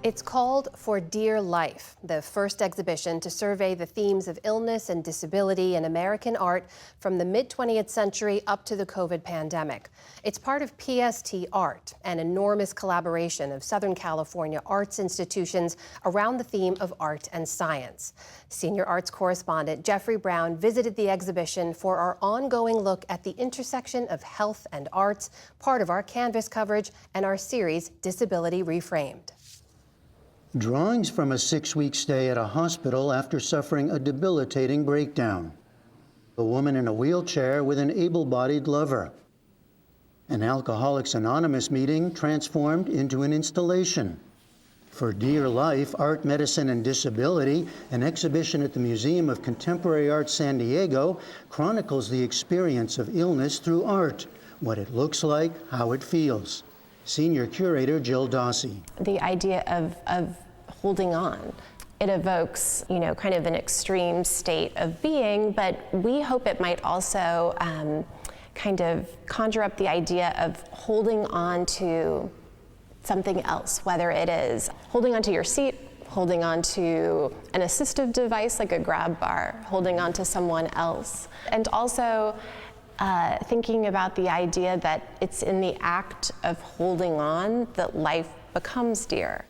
It's called For Dear Life, the first exhibition to survey the themes of illness and disability in American art from the mid-20th century up to the COVID pandemic. It's part of PST Art, an enormous collaboration of Southern California arts institutions around the theme of art and science. Senior arts correspondent Jeffrey Brown visited the exhibition for our ongoing look at the intersection of health and arts, part of our Canvas coverage and our series Disability Reframed. Drawings from a 6-week stay at a hospital after suffering a debilitating breakdown. A woman in a wheelchair with an able-bodied lover. An Alcoholics Anonymous meeting transformed into an installation. For Dear Life, Art, Medicine, and Disability, an exhibition at the Museum of Contemporary Art San Diego chronicles the experience of illness through art, what it looks like, how it feels. Senior Curator Jill Dossi. The idea of holding on. It evokes, kind of an extreme state of being, but we hope it might also kind of conjure up the idea of holding on to something else, whether it is holding onto your seat, holding on to an assistive device like a grab bar, holding on to someone else, and also thinking about the idea that it's in the act of holding on that life becomes dear.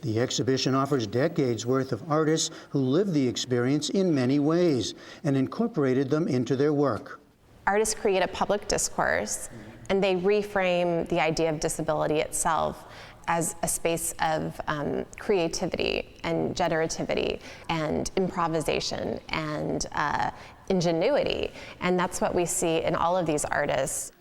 The exhibition offers decades worth of artists who lived the experience in many ways and incorporated them into their work. Artists create a public discourse and they reframe the idea of disability itself as a space of creativity and generativity and improvisation and ingenuity. And that's what we see in all of these artists.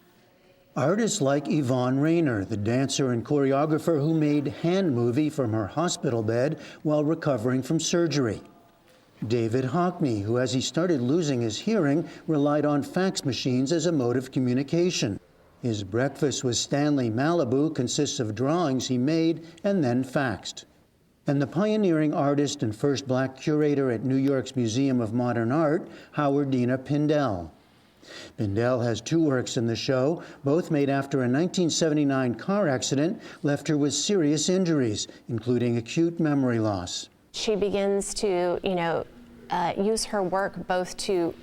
Artists like Yvonne Rainer, the dancer and choreographer who made Hand Movie from her hospital bed while recovering from surgery. David Hockney, who as he started losing his hearing, relied on fax machines as a mode of communication. His Breakfast with Stanley Malibu consists of drawings he made and then faxed. And the pioneering artist and first black curator at New York's Museum of Modern Art, Howardina Pindell. Pindell has 2 works in the show, both made after a 1979 car accident left her with serious injuries, including acute memory loss. She begins to, use her work both to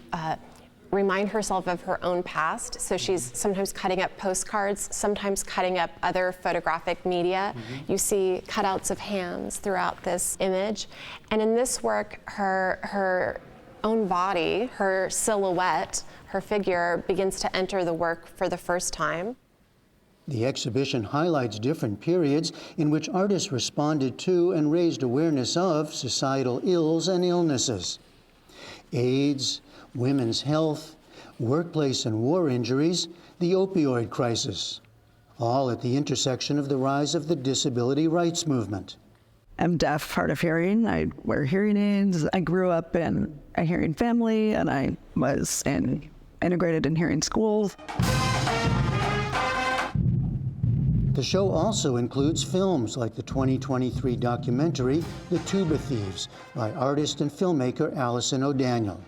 remind herself of her own past. So she's sometimes cutting up postcards, sometimes cutting up other photographic media. You see cutouts of hands throughout this image. And in this work, her own body, her silhouette, her figure begins to enter the work for the first time. The exhibition highlights different periods in which artists responded to and raised awareness of societal ills and illnesses. AIDS, women's health, workplace and war injuries, the opioid crisis, all at the intersection of the rise of the disability rights movement. I'm deaf, hard of hearing. I wear hearing aids. I grew up in a hearing family, and I was integrated in hearing schools. The show also includes films like the 2023 documentary, The Tuba Thieves, by artist and filmmaker Allison O'Daniel.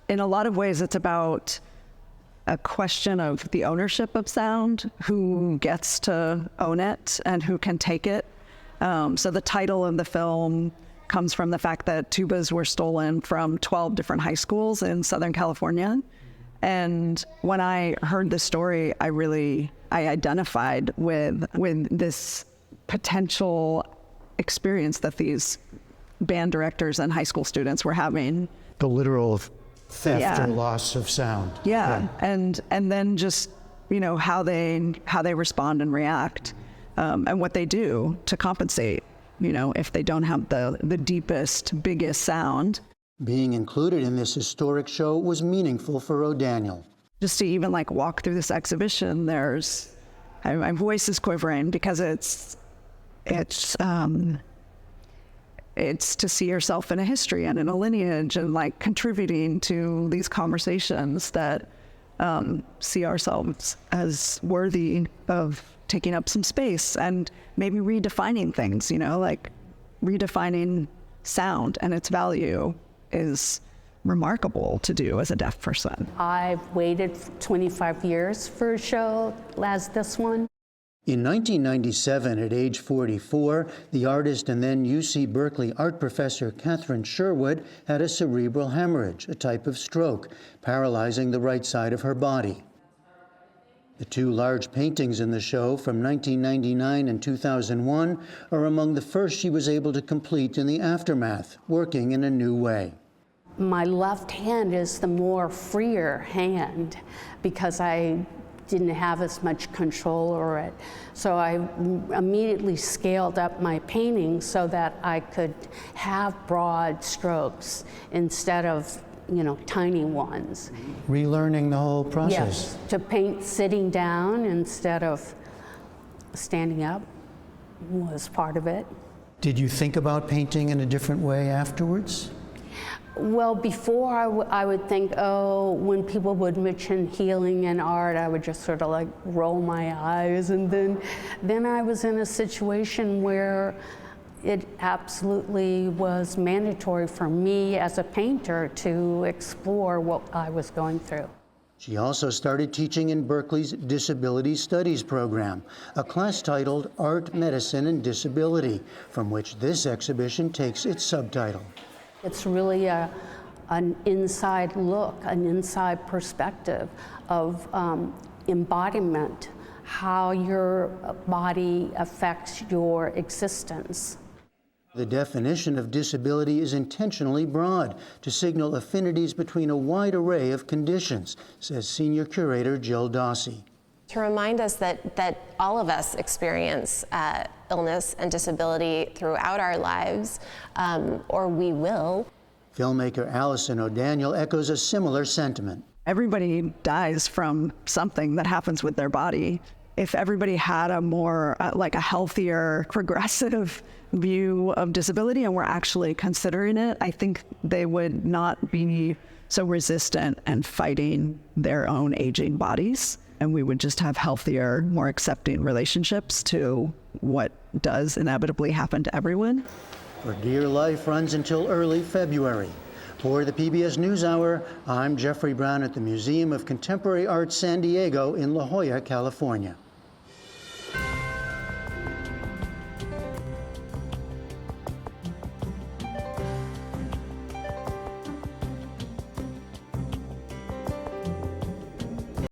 In a lot of ways, it's about a question of the ownership of sound, who gets to own it and who can take it. So the title of the film comes from the fact that tubas were stolen from 12 different high schools in Southern California. And when I heard the story, I identified with this potential experience that these band directors and high school students were having. The literal theft or loss of sound. Yeah. And then just, how they respond and react. And what they do to compensate, if they don't have the deepest, biggest sound. Being included in this historic show was meaningful for O'Daniel. Just to even walk through this exhibition, my voice is quivering because it's to see yourself in a history and in a lineage and contributing to these conversations that see ourselves as worthy of taking up some space and maybe redefining things, redefining sound and its value is remarkable to do as a deaf person. I've waited 25 years for a show as this one. In 1997, at age 44, the artist and then UC Berkeley art professor Catherine Sherwood had a cerebral hemorrhage, a type of stroke, paralyzing the right side of her body. The two large paintings in the show from 1999 and 2001 are among the first she was able to complete in the aftermath, working in a new way. My left hand is the more freer hand because I didn't have as much control over it. So I immediately scaled up my painting so that I could have broad strokes instead of, tiny ones. Relearning the whole process. Yes, to paint sitting down instead of standing up was part of it. Did you think about painting in a different way afterwards? Well, before I would think, when people would mention healing and art, I would just sort of like roll my eyes. And then I was in a situation where it absolutely was mandatory for me as a painter to explore what I was going through. She also started teaching in Berkeley's Disability Studies program, a class titled Art, Medicine, and Disability, from which this exhibition takes its subtitle. It's really an inside look, an inside perspective of embodiment, how your body affects your existence. The definition of disability is intentionally broad to signal affinities between a wide array of conditions, says Senior Curator Jill Dawsey. To remind us that all of us experience illness and disability throughout our lives, or we will. Filmmaker Allison O'Daniel echoes a similar sentiment. Everybody dies from something that happens with their body. If everybody had a more, like a healthier, progressive view of disability and were actually considering it, I think they would not be so resistant and fighting their own aging bodies. And we would just have healthier, more accepting relationships to what does inevitably happen to everyone. For Dear Life runs until early February. For the PBS News Hour, I'm Jeffrey Brown at the Museum of Contemporary Art San Diego in La Jolla, California.